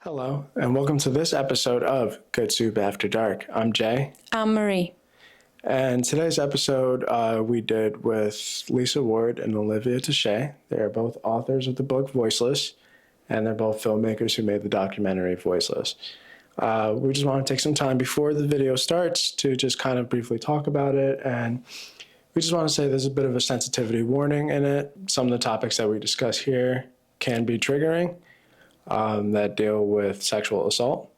Hello, and welcome to this episode of Good Soup After Dark. I'm Jay. I'm Marie. And today's episode we did with Lisa Ward and Olivia Tishaee. They are both authors of the book Voiceless, and they're both filmmakers who made the documentary Voiceless. We just want to take some time before the video starts to just kind of briefly talk about it, and we just want to say there's a bit of a sensitivity warning in it. Some of the topics that we discuss here can be triggering. That deal with sexual assault.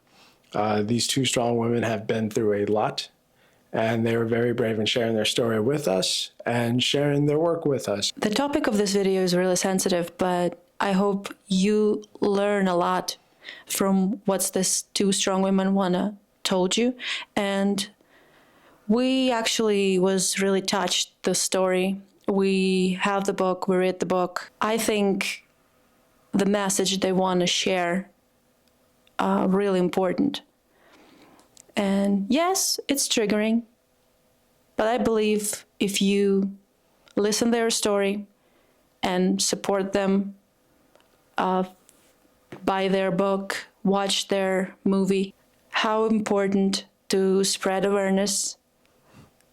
These two strong women have been through a lot, and they were very brave in sharing their story with us and sharing their work with us. The topic of this video is really sensitive, but I hope you learn a lot from what these two strong women told you. And we actually was really touched the story. We have the book, we read the book. I think the message they want to share really important. And yes, it's triggering, but I believe if you listen to their story and support them, buy their book, watch their movie, how important to spread awareness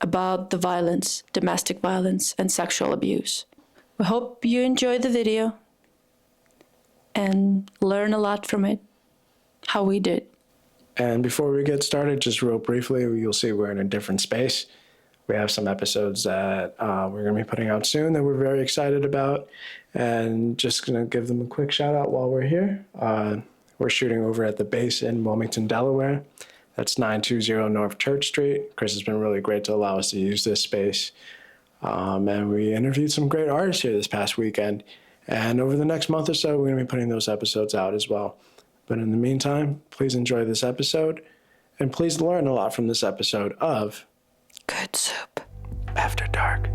about the violence, domestic violence and sexual abuse. We hope you enjoyed the video and learn a lot from it, how we did. And before we get started, just real briefly, you'll see we're in a different space. We have some episodes that we're going to be putting out soon that we're very excited about, and just going to give them a quick shout out while we're here. We're shooting over at the base in Wilmington, Delaware. That's 920 North Church Street. Chris has been really great to allow us to use this space. And we interviewed some great artists here this past weekend. And over the next month or so, we're going to be putting those episodes out as well. But in the meantime, please enjoy this episode, and please learn a lot from this episode of Good Soup After Dark.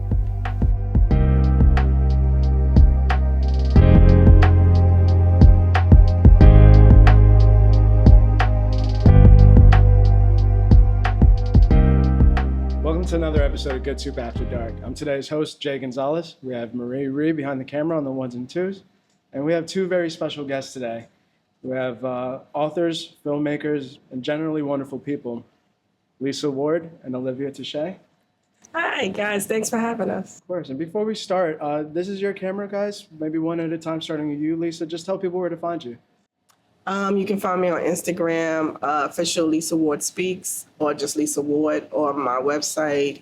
Welcome to another episode of Good Soup After Dark. I'm today's host, Jay Gonzalez. We have Morihrihart behind the camera on the ones and twos. And we have two very special guests today. We have authors, filmmakers, and generally wonderful people, Lisa Ward and Olivia Tishaee. Hi, guys. Thanks for having us. Of course. And before we start, this is your camera, guys. Maybe one at a time, starting with you, Lisa. Just tell people where to find you. You can find me on Instagram, official Lisa Ward Speaks, or just Lisa Ward, or my website,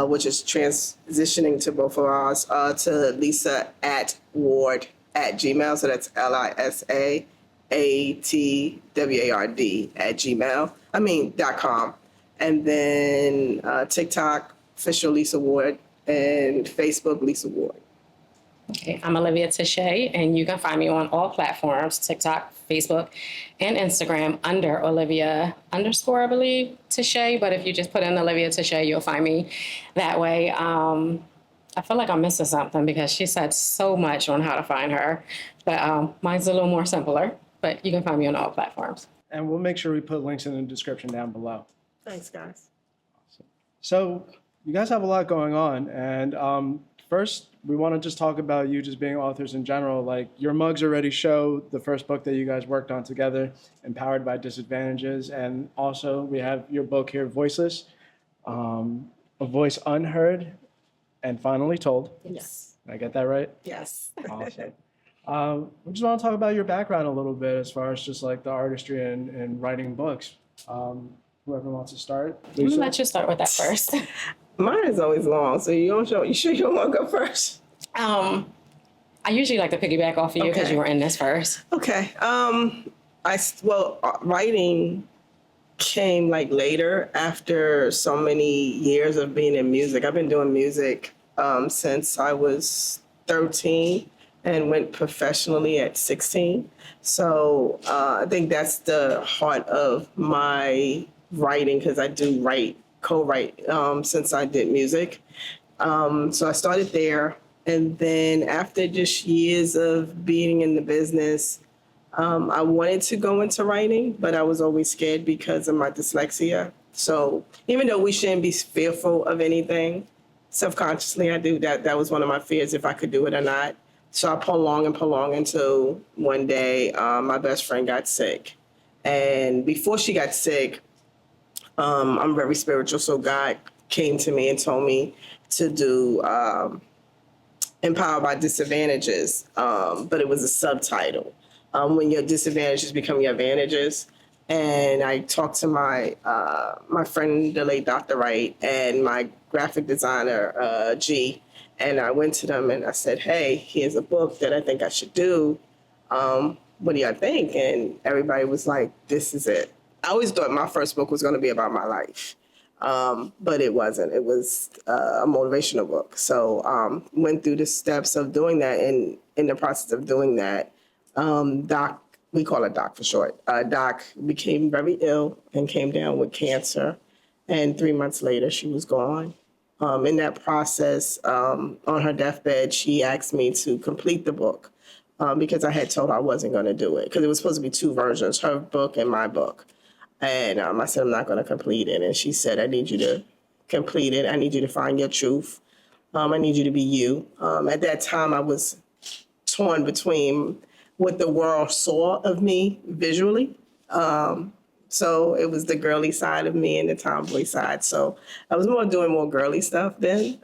which is transitioning to both of ours, to lisa@ward@gmail. So that's LISAATWARD@gmail.com. And then TikTok, official Lisa Ward, and Facebook, Lisa Ward. Okay, I'm Olivia Tishaee, and you can find me on all platforms, TikTok, Facebook, and Instagram under Olivia _ I believe, Tishaee. But if you just put in Olivia Tishaee, you'll find me that way. I feel like I'm missing something because she said so much on how to find her. But mine's a little more simpler, but you can find me on all platforms. And we'll make sure we put links in the description down below. Thanks, guys. Awesome. So you guys have a lot going on. And first, we want to just talk about you just being authors in general. Like, your mugs already show the first book that you guys worked on together, Empowered by Disadvantages. And also, we have your book here, Voiceless, A Voice Unheard and Finally Told. Yes. Did I get that right? Yes. Awesome. We just want to talk about your background a little bit as far as just like the artistry and writing books. Whoever wants to start. I'm going to let you start with that first. Mine is always long, so you sure you don't want to go first? I usually like to piggyback off of you because Okay. you were in this first. Okay. Writing came like later after so many years of being in music. I've been doing music since I was 13 and went professionally at 16. So I think that's the heart of my writing, because I do co-write since I did music. So I started there. And then after just years of being in the business, I wanted to go into writing, but I was always scared because of my dyslexia. So even though we shouldn't be fearful of anything, subconsciously I do that. That was one of my fears, if I could do it or not. So I prolonged until one day my best friend got sick. And before she got sick, I'm very spiritual, so God came to me and told me to do Empowered by Disadvantages, but it was a subtitle. When your disadvantages become your advantages. And I talked to my friend, the late Dr. Wright, and my graphic designer, G. And I went to them and I said, hey, here's a book that I think I should do. What do y'all think? And everybody was like, this is it. I always thought my first book was going to be about my life. But it wasn't. It was a motivational book. So went through the steps of doing that. And in the process of doing that, Doc, we call it Doc for short, Doc became very ill and came down with cancer. And 3 months later, she was gone. In that process, on her deathbed, she asked me to complete the book because I had told her I wasn't going to do it because it was supposed to be 2 versions, her book and my book. And I said, I'm not going to complete it. And she said, I need you to complete it. I need you to find your truth. I need you to be you. At that time, I was torn between what the world saw of me visually. So it was the girly side of me and the tomboy side. So I was doing more girly stuff then.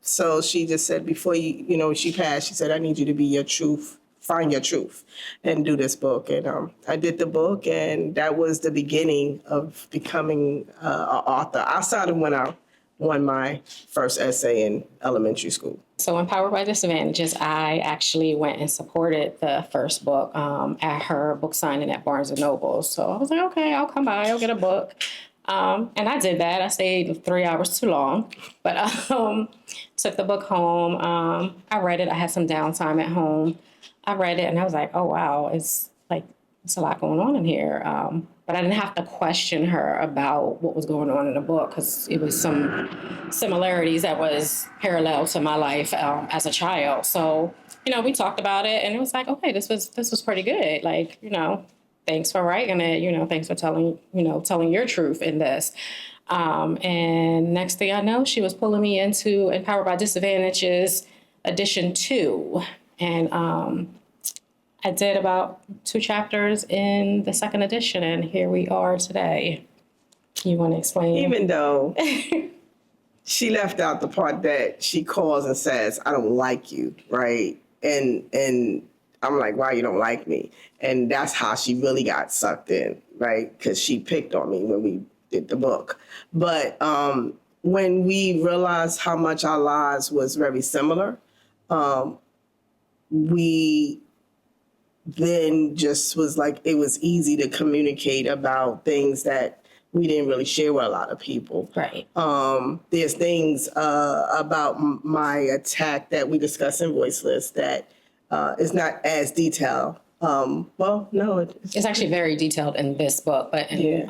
So she just said, before she passed, she said, I need you to be your truth. Find your truth and do this book. And I did the book, and that was the beginning of becoming an author. Outside of when I won my first essay in elementary school. So Empowered by Disadvantages, I actually went and supported the first book at her book signing at Barnes & Noble. So I was like, okay, I'll come by, I'll get a book. And I did that. I stayed 3 hours too long, but took the book home. I read it. I had some downtime at home. I read it and I was like, oh, wow, it's a lot going on in here. But I didn't have to question her about what was going on in the book because it was some similarities that was parallel to my life as a child. So, we talked about it and it was like, okay, this was pretty good. Thanks for writing it. Thanks for telling your truth in this. And next thing I know, she was pulling me into Empowered by Disadvantages edition 2. And I did about 2 chapters in the second edition, and here we are today. You want to explain? Even though she left out the part that she calls and says, I don't like you, right? And I'm like, why you don't like me? And that's how she really got sucked in, right? Because she picked on me when we did the book. But when we realized how much our lives was very similar, we then just was like, it was easy to communicate about things that we didn't really share with a lot of people. Right. There's things about my attack that we discuss in Voiceless that is not as detailed. It's actually very detailed in this book, but in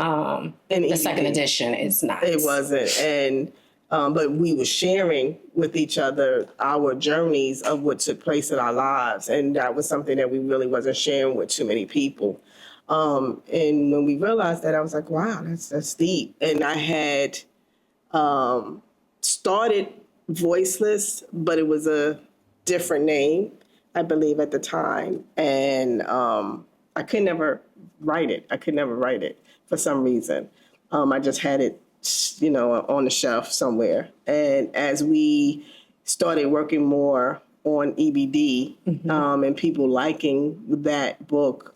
the second edition, it's not. It wasn't. And but we were sharing with each other our journeys of what took place in our lives. And that was something that we really wasn't sharing with too many people. And when we realized that, I was like, wow, that's deep. And I had started Voiceless, but it was a different name, I believe, at the time. And I could never write it for some reason. I just had it on the shelf somewhere. And as we started working more on EBD and people liking that book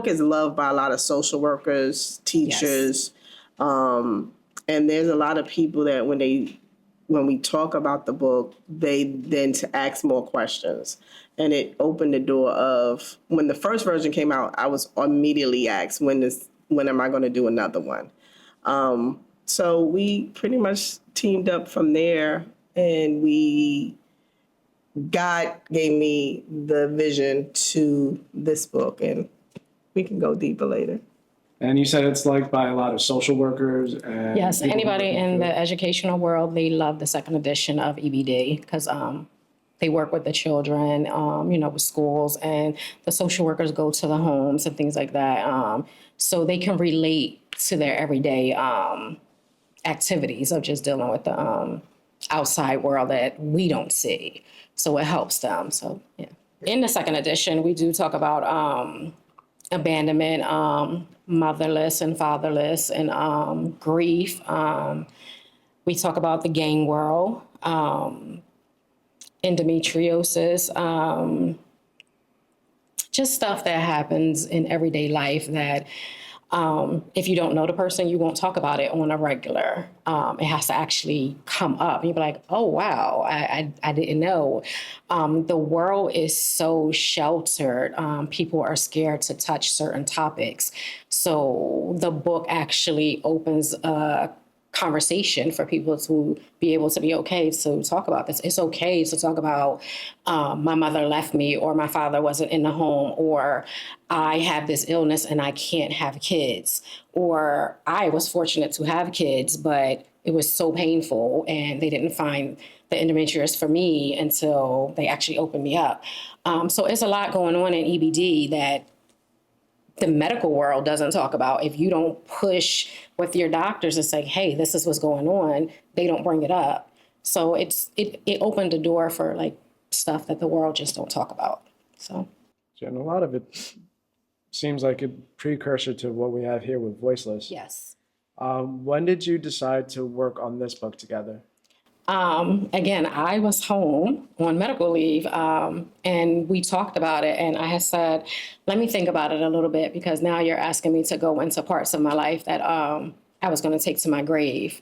is loved by a lot of social workers, teachers. Yes. And there's a lot of people that when we talk about the book, they then to ask more questions. And it opened the door of, when the first version came out, I was immediately asked, when am I going to do another one? So we pretty much teamed up from there, and God gave me the vision to this book, and we can go deeper later. And you said it's liked by a lot of social workers. And yes, anybody in the educational world, they love the second edition of EBD because they work with the children, with schools, and the social workers go to the homes and things like that. So they can relate to their everyday activities of just dealing with the outside world that we don't see. So it helps them. So, yeah. In the second edition, we do talk about abandonment, motherless and fatherless, and grief. We talk about the gang world, endometriosis, just stuff that happens in everyday life that if you don't know the person, you won't talk about it on a regular. It has to actually come up. You'll be like, oh, wow, I didn't know. The world is so sheltered. People are scared to touch certain topics. So the book actually opens a conversation for people to be able to be okay to talk about this. It's okay to talk about my mother left me, or my father wasn't in the home, or I have this illness and I can't have kids, or I was fortunate to have kids, but it was so painful and they didn't find the endometriosis for me until they actually opened me up. So it's a lot going on in EBD that the medical world doesn't talk about. If you don't push with your doctors and say, hey, this is what's going on, they don't bring it up. So it opened the door for like stuff that the world just don't talk about. So, And a lot of it seems like a precursor to what we have here with Voiceless. yes. When did you decide to work on this book together? Again, I was home on medical leave, and we talked about it, and I had said, let me think about it a little bit, because now you're asking me to go into parts of my life that I was going to take to my grave.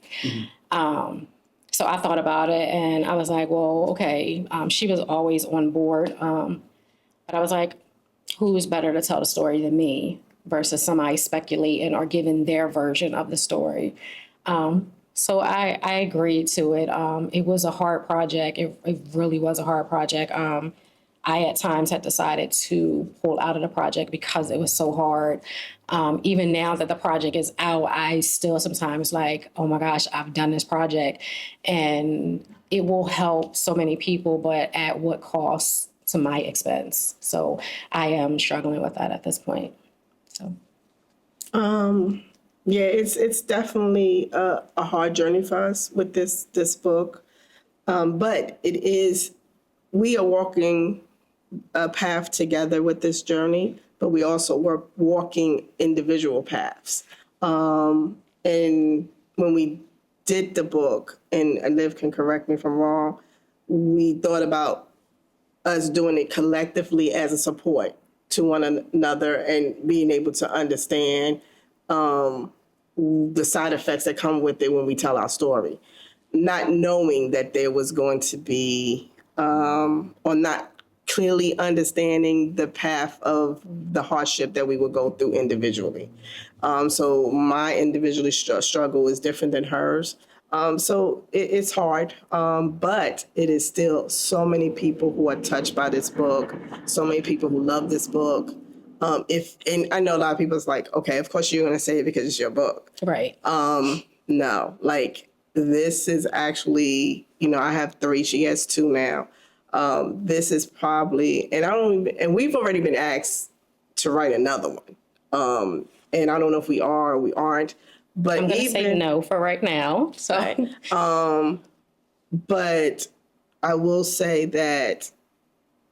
So I thought about it, and I was like, well, okay. She was always on board, but I was like, who's better to tell the story than me versus somebody speculating or giving their version of the story. So I agreed to it. It was a hard project. It really was a hard project. I at times had decided to pull out of the project because it was so hard. Even now that the project is out, I still sometimes like, oh my gosh, I've done this project and it will help so many people, but at what cost to my expense? So I am struggling with that at this point. So. Yeah, it's definitely a hard journey for us with this book, but we are walking a path together with this journey, but we also work walking individual paths. And when we did the book, and Liv can correct me if I'm wrong, we thought about us doing it collectively as a support to one another and being able to understand the side effects that come with it when we tell our story, not knowing that there was going to be, or not clearly understanding the path of the hardship that we would go through individually. So my individual struggle is different than hers. So it's hard, but it is still so many people who are touched by this book, so many people who love this book. And I know a lot of people is like, okay, of course you're going to say it because it's your book. Right. No, like this is actually, I have 3, she has 2 now. This is probably, and we've already been asked to write another one. And I don't know if we are or we aren't, but I'm going to say no for right now. So, but I will say that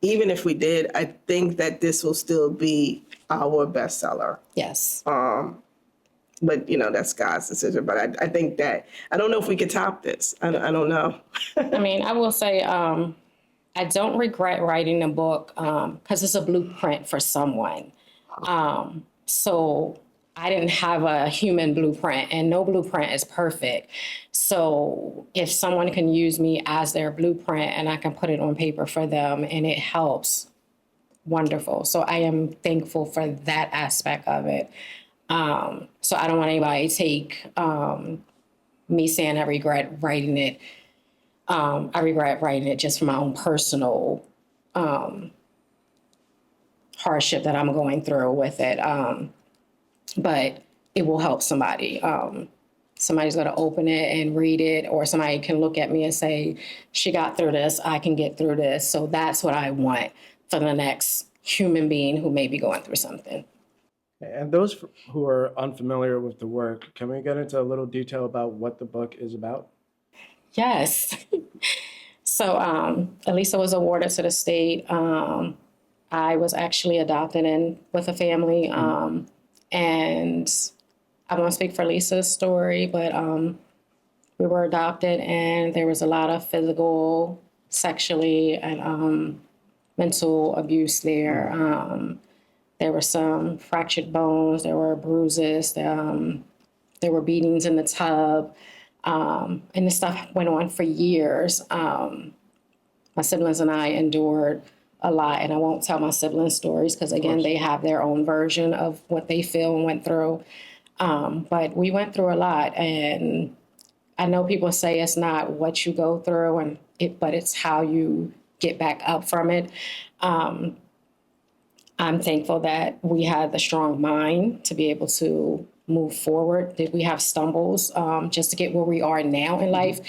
even if we did, I think that this will still be our bestseller. yes. But that's God's decision. But I think that I don't know if we could top this. I don't know. I mean, I will say I don't regret writing the book because it's a blueprint for someone. So I didn't have a human blueprint, and no blueprint is perfect. So if someone can use me as their blueprint and I can put it on paper for them and it helps, wonderful. So I am thankful for that aspect of it. So I don't want anybody to take me saying I regret writing it. I regret writing it just for my own personal hardship that I'm going through with it. But it will help somebody. Somebody's going to open it and read it, or somebody can look at me and say, she got through this, I can get through this. So that's what I want for the next human being who may be going through something. And those who are unfamiliar with the work, can we get into a little detail about what the book is about? Yes. So Elisa was awarded to the state. I was actually adopted in with a family. And I won't speak for Lisa's story, but we were adopted, and there was a lot of physical, sexually, and mental abuse there. There were some fractured bones, there were bruises, there were beatings in the tub, and this stuff went on for years. My siblings and I endured a lot, and I won't tell my siblings' stories because, again, they have their own version of what they feel and went through. But we went through a lot, and I know people say it's not what you go through, but it's how you get back up from it. I'm thankful that we had the strong mind to be able to move forward. Did we have stumbles just to get where we are now in life?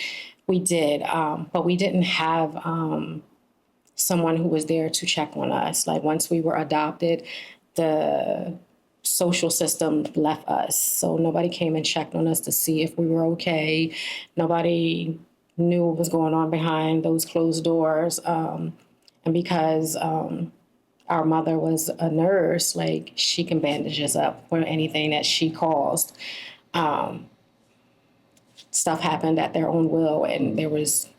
We did, but we didn't have someone who was there to check on us. Like once we were adopted, the social system left us. So nobody came and checked on us to see if we were okay. Nobody knew what was going on behind those closed doors. And because our mother was a nurse, like she can bandage us up for anything that she caused. Stuff happened at their own will, and there was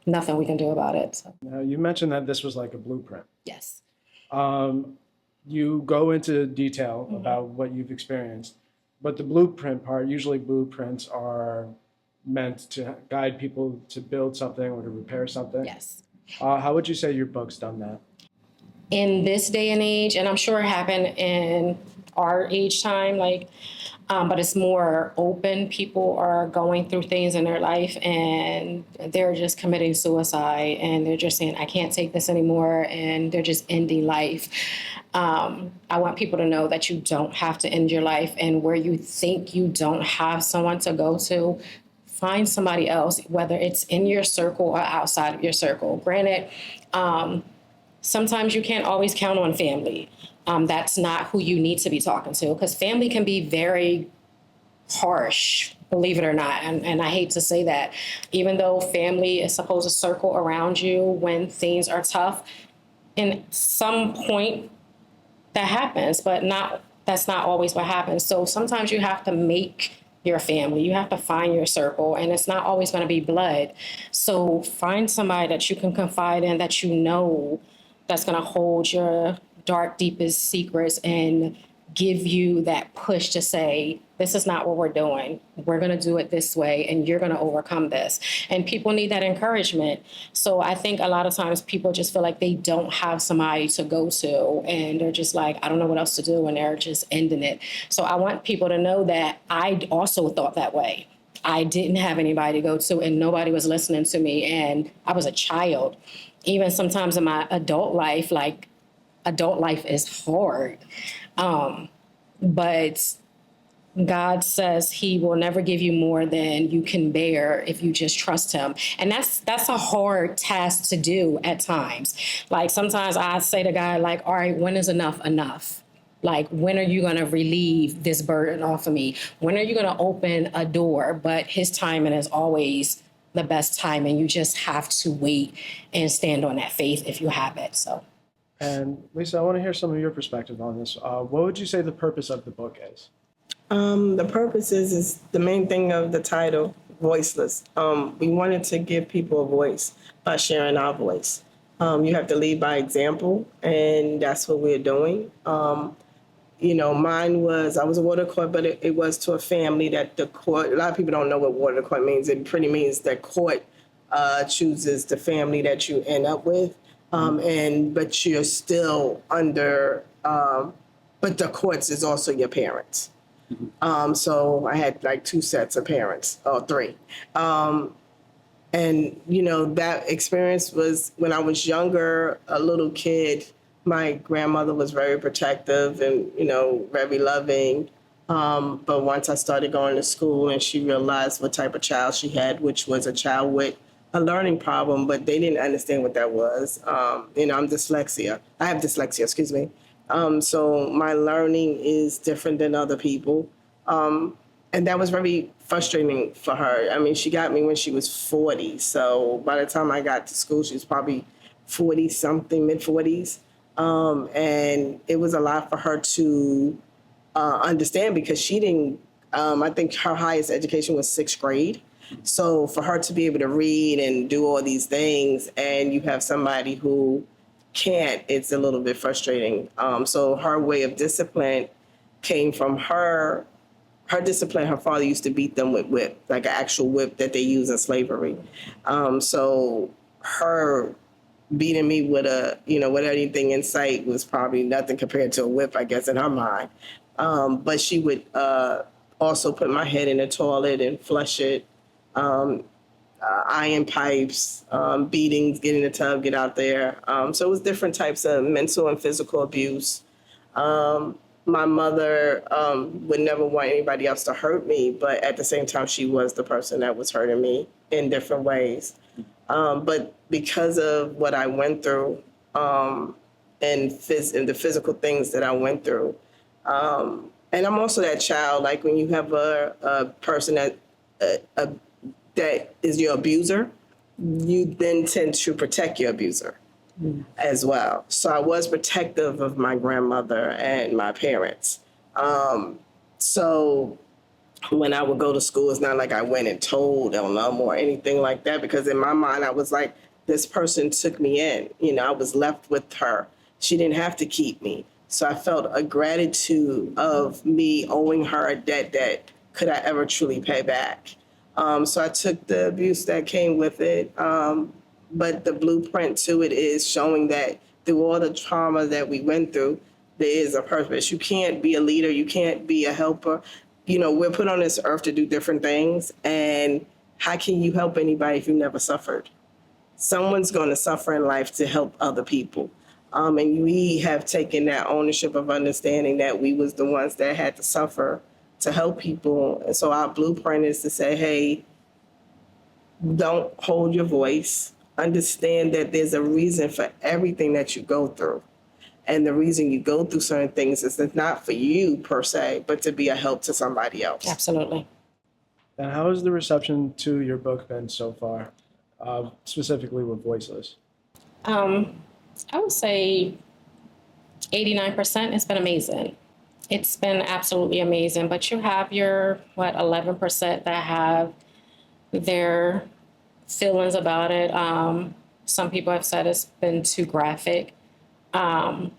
nothing we can do about it. So. Now, you mentioned that this was like a blueprint. Yes. You go into detail about what you've experienced, but the blueprint part, usually blueprints are meant to guide people to build something or to repair something. Yes. How would you say your book's done that? In this day and age, and I'm sure it happened in our age time, but it's more open. People are going through things in their life and they're just committing suicide, and they're just saying, I can't take this anymore, and they're just ending life. I want people to know that you don't have to end your life, and where you think you don't have someone to go to, find somebody else, whether it's in your circle or outside of your circle. Granted, sometimes you can't always count on family. That's not who you need to be talking to, because family can be very harsh, believe it or not. And I hate to say that. Even though family is supposed to circle around you when things are tough, in some point that happens, but that's not always what happens. So sometimes you have to make your family. You have to find your circle, and it's not always going to be blood. So find somebody that you can confide in, that you know that's going to hold your dark, deepest secrets and give you that push to say, this is not what we're doing. We're going to do it this way, and you're going to overcome this. And people need that encouragement. So I think a lot of times people just feel like they don't have somebody to go to, and they're just like, I don't know what else to do, and they're just ending it. So I want people to know that I also thought that way. I didn't have anybody to go to, and nobody was listening to me, and I was a child. Even sometimes in my adult life, adult life is hard. But God says he will never give you more than you can bear if you just trust him. And that's a hard task to do at times. Like sometimes I say to God, all right, when is enough enough? When are you going to relieve this burden off of me? When are you going to open a door? But his timing is always the best time, and you just have to wait and stand on that faith if you have it. So. And Lisa, I want to hear some of your perspective on this. What would you say the purpose of the book is? The purpose is the main thing of the title, Voiceless. We wanted to give people a voice by sharing our voice. You have to lead by example, and that's what we're doing. Mine was, I was a water court, but it was to a family that the court, a lot of people don't know what water court means. It pretty means that court chooses the family that you end up with. But you're still under, but the courts is also your parents. So I had 2 sets of parents, or 3. That experience was when I was younger, a little kid. My grandmother was very protective and, very loving. But once I started going to school and she realized what type of child she had, which was a child with a learning problem, but they didn't understand what that was. I'm dyslexia. I have dyslexia, excuse me. So my learning is different than other people. And that was very frustrating for her. I mean, she got me when she was 40. So by the time I got to school, she was probably 40-something, mid-40s. And it was a lot for her to understand because she didn't, I think her highest education was 6th grade. So for her to be able to read and do all these things and you have somebody who can't, it's a little bit frustrating. So her way of discipline came from her discipline. Her father used to beat them with whip, like an actual whip that they use in slavery. So her beating me with with anything in sight was probably nothing compared to a whip, I guess, in her mind. But she would also put my head in the toilet and flush it, iron pipes, beatings, get in the tub, get out there. So it was different types of mental and physical abuse. My mother would never want anybody else to hurt me, but at the same time, she was the person that was hurting me in different ways. But because of what I went through and the physical things that I went through, and I'm also that child, like when you have a person that is your abuser, you then tend to protect your abuser as well. So I was protective of my grandmother and my parents. So when I would go to school, it's not like I went and told on them or anything like that, because in my mind, I was like, this person took me in. I was left with her. She didn't have to keep me. So I felt a gratitude of me owing her a debt that could I ever truly pay back. So I took the abuse that came with it. But the blueprint to it is showing that through all the trauma that we went through, there is a purpose. You can't be a leader. You can't be a helper. We're put on this earth to do different things. And how can you help anybody if you never suffered? Someone's going to suffer in life to help other people. And we have taken that ownership of understanding that we was the ones that had to suffer to help people. And so our blueprint is to say, hey, don't hold your voice. Understand that there's a reason for everything that you go through. And the reason you go through certain things is not for you per se, but to be a help to somebody else. Absolutely. And how has the reception to your book been so far, specifically with Voiceless? I would say 89%. It's been amazing. It's been absolutely amazing. But you have your, 11% that have their feelings about it. Some people have said it's been too graphic, or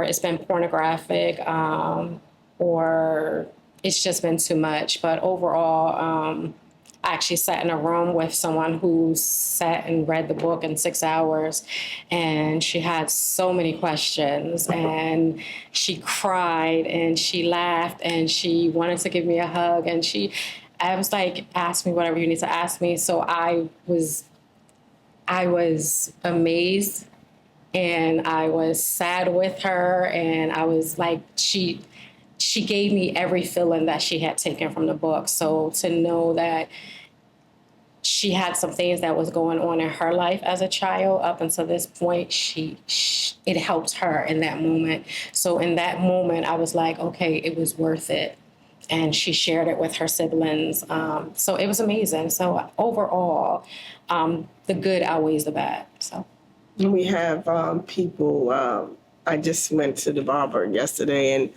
it's been pornographic, or it's just been too much. But overall, I actually sat in a room with someone who sat and read the book in 6 hours, and she had so many questions, and she cried and she laughed and she wanted to give me a hug, and I was like, ask me whatever you need to ask me. So I was amazed, and I was sad with her, and I was like, she gave me every feeling that she had taken from the book. So to know that she had some things that was going on in her life as a child up until this point, it helped her in that moment. So in that moment, I was like, okay, it was worth it. And she shared it with her siblings. So it was amazing. So overall, the good outweighs the bad. So we have people. I just went to the barber yesterday, and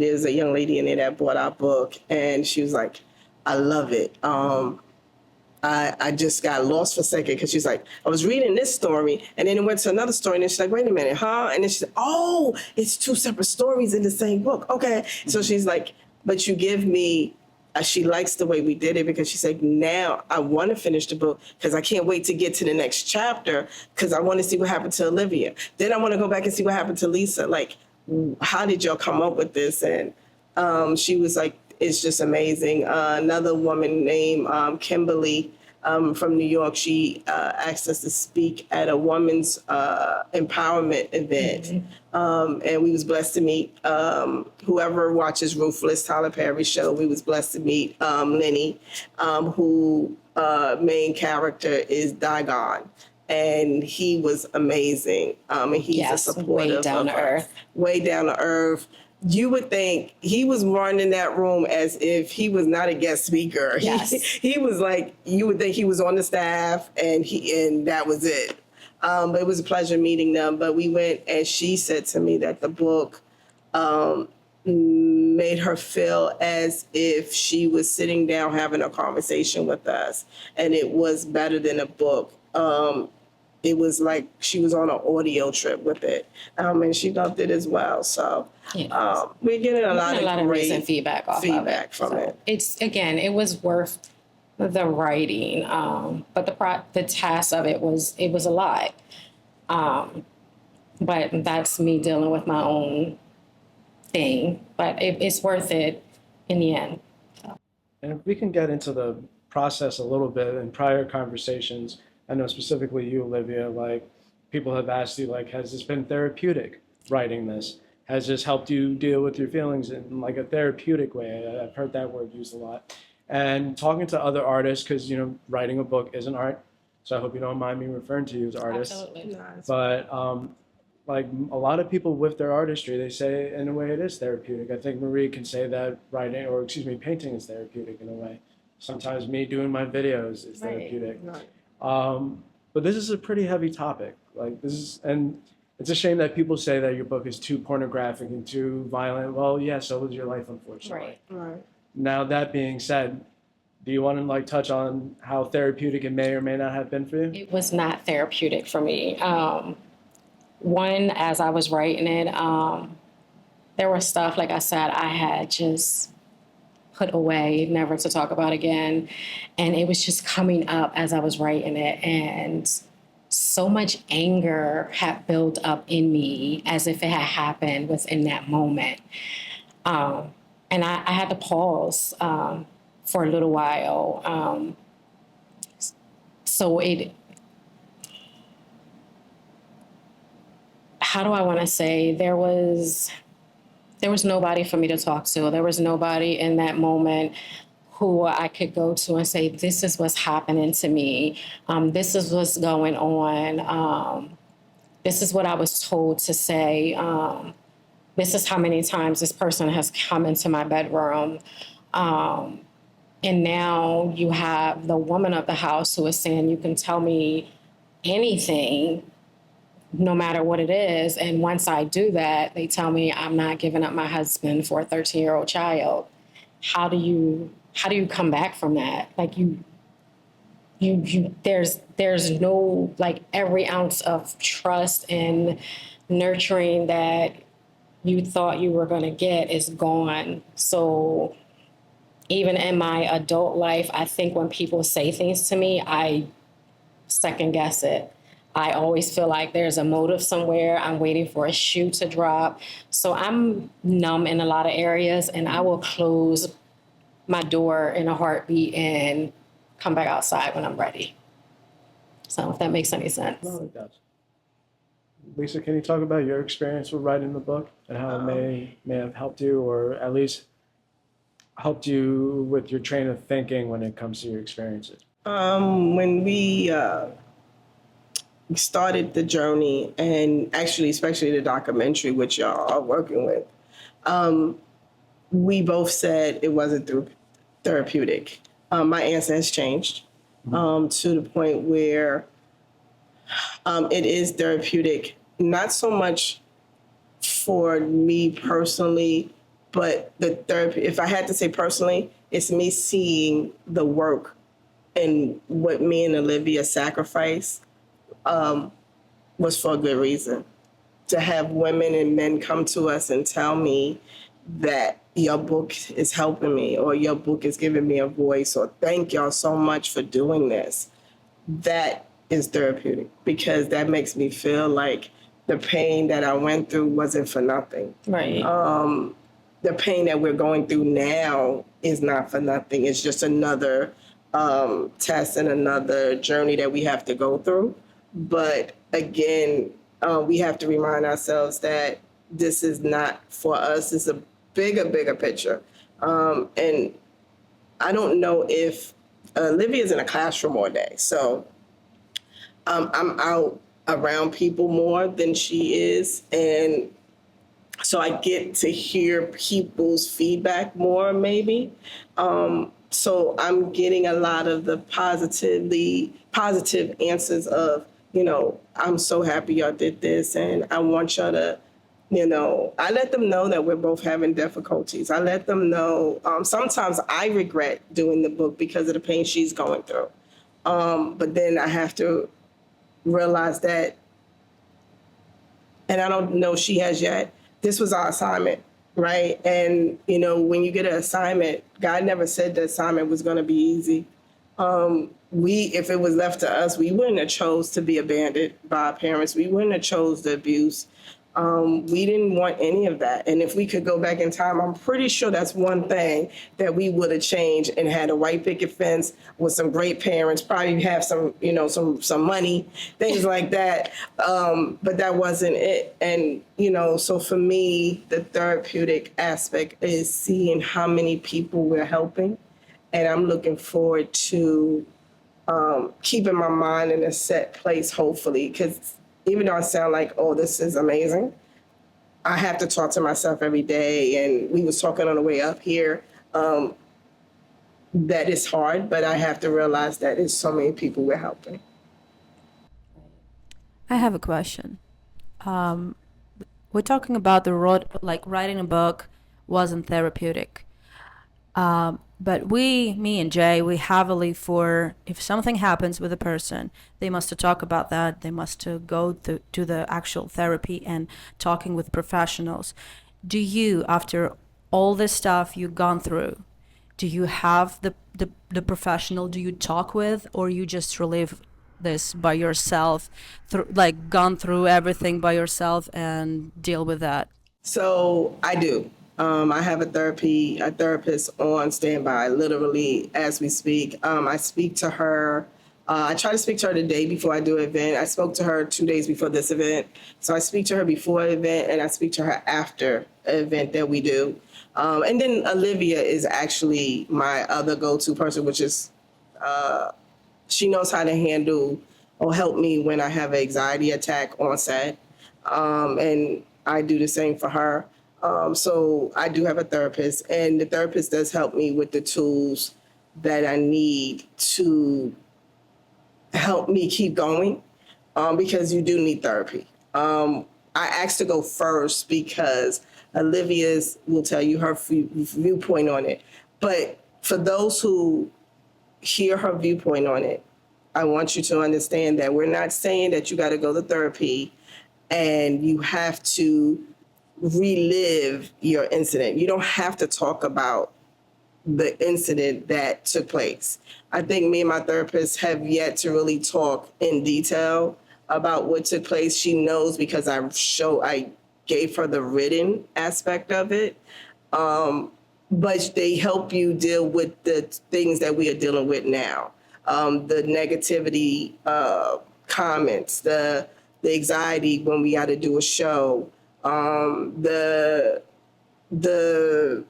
there's a young lady in there that bought our book, and she was like, I love it. I just got lost for a second because she's like, I was reading this story and then it went to another story, and then she's like, wait a minute, huh? And then she's like, oh, it's 2 separate stories in the same book. Okay. So she's like, but you give me, she likes the way we did it, because she's like, now I want to finish the book because I can't wait to get to the next chapter because I want to see what happened to Olivia. Then I want to go back and see what happened to Lisa. Like, how did y'all come up with this? And she was like, it's just amazing. Another woman named Kimberly from New York, she asked us to speak at a women's empowerment event. And we was blessed to meet whoever watches Ruthless, Tyler Perry's show. We was blessed to meet Lenny, who main character is Dagon. And he was amazing. And he's a supporter. Way down to earth. Way down to earth. You would think he was running that room as if he was not a guest speaker. Yes. He was like, you would think he was on the staff and that was it. But it was a pleasure meeting them. But we went, and she said to me that the book made her feel as if she was sitting down having a conversation with us, and it was better than a book. It was like she was on an audio trip with it, and she loved it as well. So we're getting a lot of great recent feedback from it. It was worth the writing, but the task of it was a lot. But that's me dealing with my own thing. But it's worth it in the end. And if we can get into the process a little bit in prior conversations, I know specifically you, Olivia, like people have asked you, like, has this been therapeutic writing this? Has this helped you deal with your feelings in like a therapeutic way? I've heard that word used a lot. And talking to other artists, because, you know, writing a book is an art. So I hope you don't mind me referring to you as artists. Absolutely. But like a lot of people with their artistry, they say in a way it is therapeutic. I think Marie can say that painting is therapeutic in a way. Sometimes me doing my videos is therapeutic. Right. But this is a pretty heavy topic. And it's a shame that people say that your book is too pornographic and too violent. Well, yeah, so was your life, unfortunately. Right. Now, that being said, do you want to like touch on how therapeutic it may or may not have been for you? It was not therapeutic for me. One, as I was writing it, there was stuff, like I said, I had just put away, never to talk about again. And it was just coming up as I was writing it. And so much anger had built up in me as if it had happened within that moment. And I had to pause for a little while. How do I want to say, there was nobody for me to talk to. There was nobody in that moment who I could go to and say, this is what's happening to me. This is what's going on. This is what I was told to say. This is how many times this person has come into my bedroom. And now you have the woman of the house who is saying, you can tell me anything, no matter what it is. And once I do that, they tell me I'm not giving up my husband for a 13-year-old child. How do you come back from that? Like there's no, like, every ounce of trust and nurturing that you thought you were going to get is gone. So even in my adult life, I think when people say things to me, I second guess it. I always feel like there's a motive somewhere. I'm waiting for a shoe to drop. So I'm numb in a lot of areas, and I will close my door in a heartbeat and come back outside when I'm ready. So if that makes any sense. No, it does. Lisa, can you talk about your experience with writing the book and how it may have helped you, or at least helped you with your train of thinking when it comes to your experiences? When we started the journey, and actually, especially the documentary, which y'all are working with, we both said it wasn't therapeutic. My answer has changed to the point where it is therapeutic, not so much for me personally, but the therapy, if I had to say personally, it's me seeing the work and what me and Olivia sacrificed was for a good reason. To have women and men come to us and tell me that your book is helping me, or your book is giving me a voice, or thank y'all so much for doing this, that is therapeutic, because that makes me feel like the pain that I went through wasn't for nothing. Right. The pain that we're going through now is not for nothing. It's just another test and another journey that we have to go through. But again, we have to remind ourselves that this is not for us. It's a bigger picture. And I don't know if Olivia's in a classroom all day. So I'm out around people more than she is. And so I get to hear people's feedback more, maybe. So I'm getting a lot of the positive answers of I'm so happy y'all did this, and I want y'all to, I let them know that we're both having difficulties. I let them know, sometimes I regret doing the book because of the pain she's going through. But then I have to realize that, and I don't know she has yet, this was our assignment, right? And, when you get an assignment, God never said the assignment was going to be easy. If it was left to us, we wouldn't have chose to be abandoned by our parents. We wouldn't have chose the abuse. We didn't want any of that. And if we could go back in time, I'm pretty sure that's one thing that we would have changed and had a white picket fence with some great parents, probably have some, some money, things like that. But that wasn't it. And, so for me, the therapeutic aspect is seeing how many people we're helping. And I'm looking forward to keeping my mind in a set place, hopefully, because even though I sound like, oh, this is amazing, I have to talk to myself every day. And we was talking on the way up here, that it's hard, but I have to realize that it's so many people we're helping. I have a question. We're talking about the road, like writing a book wasn't therapeutic. But me and Jay, we heavily if something happens with a person, they must to talk about that. They must to go to the actual therapy and talking with professionals. Do you, after all this stuff you've gone through, do you have the professional do you talk with, or you just relive this by yourself, gone through everything by yourself and deal with that? So I do. I have a therapist on standby, literally as we speak. I speak to her. I try to speak to her the day before I do an event. I spoke to her 2 days before this event. So I speak to her before an event, and I speak to her after an event that we do. And then Olivia is actually my other go-to person, which is she knows how to handle or help me when I have an anxiety attack on set. And I do the same for her. So I do have a therapist, and the therapist does help me with the tools that I need to help me keep going, because you do need therapy. I asked to go first because Olivia's will tell you her viewpoint on it. But for those who hear her viewpoint on it, I want you to understand that we're not saying that you got to go to therapy and you have to relive your incident. You don't have to talk about the incident that took place. I think me and my therapist have yet to really talk in detail about what took place. She knows because I gave her the written aspect of it. But they help you deal with the things that we are dealing with now. The negativity comments, the anxiety when we got to do a show, the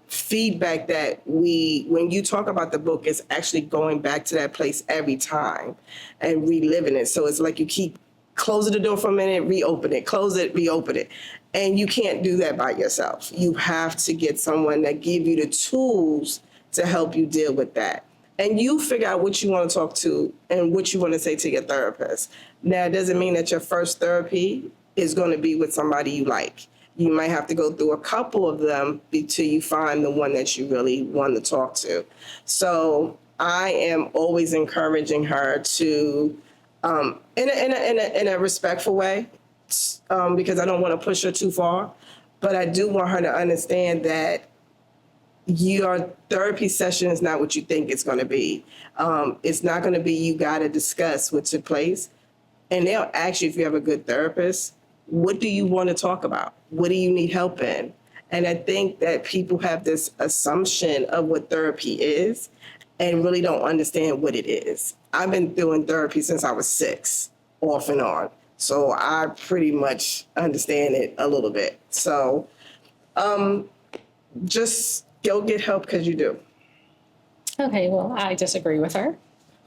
feedback that when you talk about the book, is actually going back to that place every time and reliving it. So it's like you keep closing the door for a minute, reopen it, close it, reopen it. And you can't do that by yourself. You have to get someone that give you the tools to help you deal with that. And you figure out what you want to talk to and what you want to say to your therapist. Now, it doesn't mean that your first therapy is going to be with somebody you like. You might have to go through a couple of them until you find the one that you really want to talk to. So I am always encouraging her to, in a respectful way, because I don't want to push her too far. But I do want her to understand that your therapy session is not what you think it's going to be. It's not going to be you got to discuss what took place. And they'll ask you, if you have a good therapist, what do you want to talk about? What do you need help in? And I think that people have this assumption of what therapy is and really don't understand what it is. I've been doing therapy since I was 6, off and on. So I pretty much understand it a little bit. So just go get help because you do. Okay, well, I disagree with her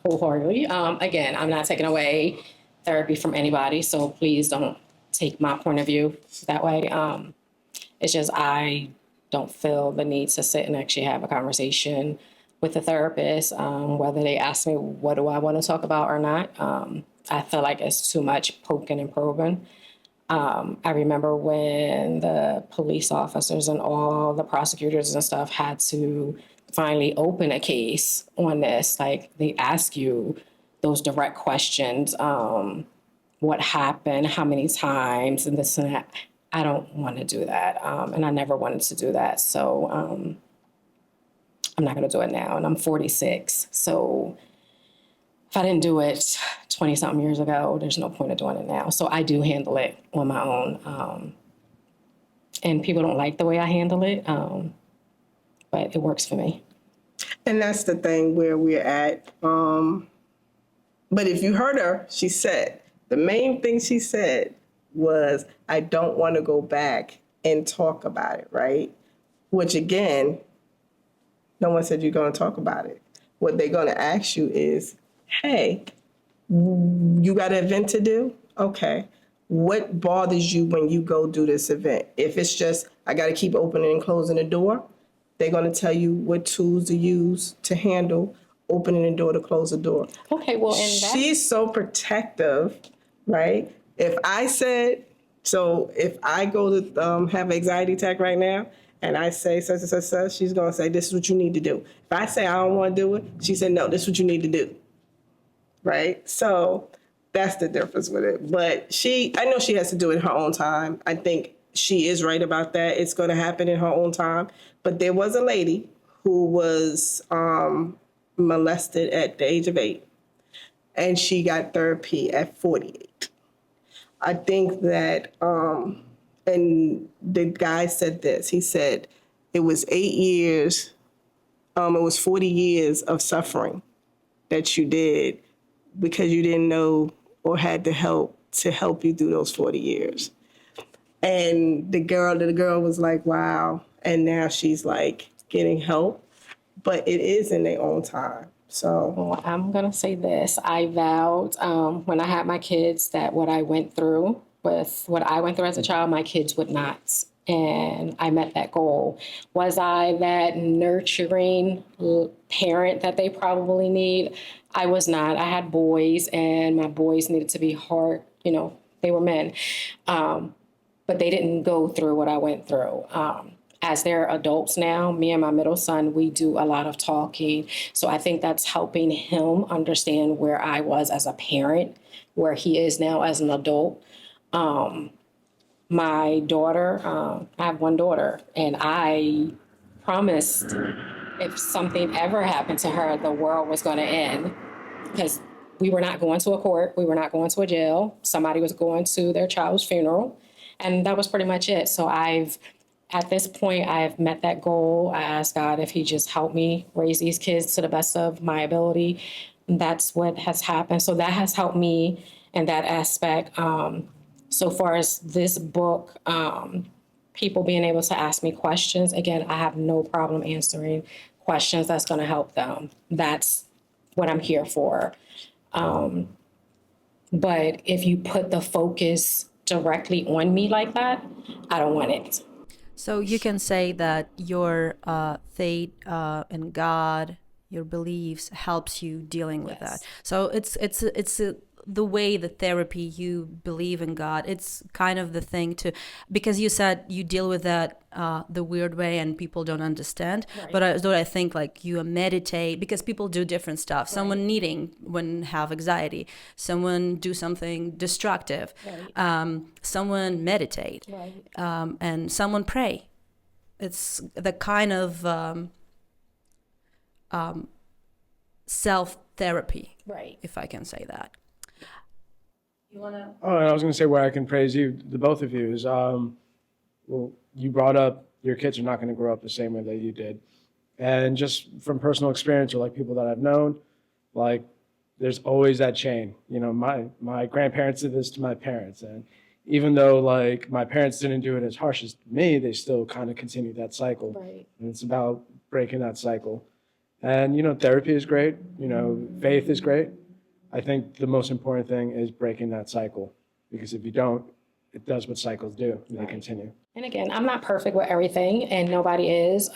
wholeheartedly. Again, I'm not taking away therapy from anybody, so please don't take my point of view that way. It's just I don't feel the need to sit and actually have a conversation with a therapist, whether they ask me what do I want to talk about or not. I feel like it's too much poking and probing. I remember when the police officers and all the prosecutors and stuff had to finally open a case on this. Like, they ask you those direct questions. What happened, how many times, and this and that. I don't want to do that. And I never wanted to do that. So I'm not going to do it now. And I'm 46. So if I didn't do it 20 something years ago, there's no point of doing it now. So I do handle it on my own. And people don't like the way I handle it, but it works for me. And that's the thing where we're at. But if you heard her, she said, the main thing she said was, I don't want to go back and talk about it, right? Which again, no one said you're going to talk about it. What they're going to ask you is, hey, you got an event to do? Okay. What bothers you when you go do this event? If it's just, I got to keep opening and closing the door, they're going to tell you what tools to use to handle opening the door to close the door. Okay, well, and that... She's so protective, right? If I said, so if I go to have an anxiety attack right now, and I say such and such, such, she's going to say, this is what you need to do. If I say I don't want to do it, she said, no, this is what you need to do, right? So that's the difference with it. But I know she has to do it in her own time. I think she is right about that. It's going to happen in her own time. But there was a lady who was molested at the age of 8, and she got therapy at 48. I think that, and the guy said this, he said, it was 8 years, it was 40 years of suffering that you did because you didn't know or had the help to help you through those 40 years. And the girl was like, wow. And now she's like getting help, but it is in their own time. So well, I'm going to say this. I vowed when I had my kids that what I went through as a child, my kids would not. And I met that goal. Was I that nurturing parent that they probably need? I was not. I had boys, and my boys needed to be hard. You know, they were men. But they didn't go through what I went through. As they're adults now, me and my middle son, we do a lot of talking. So I think that's helping him understand where I was as a parent, where he is now as an adult. My daughter, I have one daughter, and I promised if something ever happened to her, the world was going to end, because we were not going to a court. We were not going to a jail. Somebody was going to their child's funeral. And that was pretty much it. So at this point, I've met that goal. I asked God if he just helped me raise these kids to the best of my ability. And that's what has happened. So that has helped me in that aspect. So far as this book, people being able to ask me questions, again, I have no problem answering questions that's going to help them. That's what I'm here for. But if you put the focus directly on me like that, I don't want it. So you can say that your faith in God, your beliefs helps you dealing with that. So it's the way the therapy, you believe in God, it's kind of the thing to, because you said you deal with that the weird way and people don't understand. Right. But I think like you meditate, because people do different stuff. Right. Someone knitting when have anxiety, someone do something destructive, right. Someone meditate, right. And someone pray. It's the kind of self-therapy, right? If I can say that. Oh, and I was going to say where I can praise you, the both of you, is, well, you brought up your kids are not going to grow up the same way that you did. And just from personal experience or like people that I've known, like there's always that chain. You know, my grandparents did this to my parents. And even though like my parents didn't do it as harsh as me, they still kind of continue that cycle. Right. And it's about breaking that cycle. And, you know, therapy is great. You know, faith is great. I think the most important thing is breaking that cycle, because if you don't, it does what cycles do, and they continue. And again, I'm not perfect with everything, and nobody is.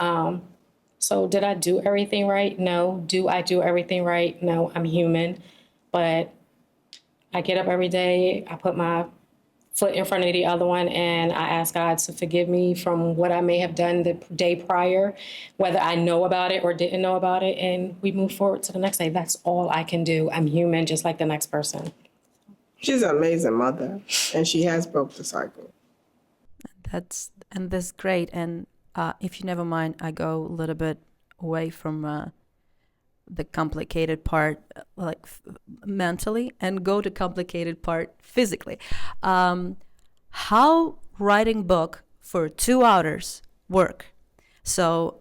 So did I do everything right? No. Do I do everything right? No, I'm human. But I get up every day, I put my foot in front of the other one, and I ask God to forgive me from what I may have done the day prior, whether I know about it or didn't know about it, and we move forward to the next day. That's all I can do. I'm human, just like the next person. She's an amazing mother, and she has broke the cycle. That's great. And if you never mind, I go a little bit away from the complicated part, like mentally, and go to complicated part physically. How writing book for 2 hours work? So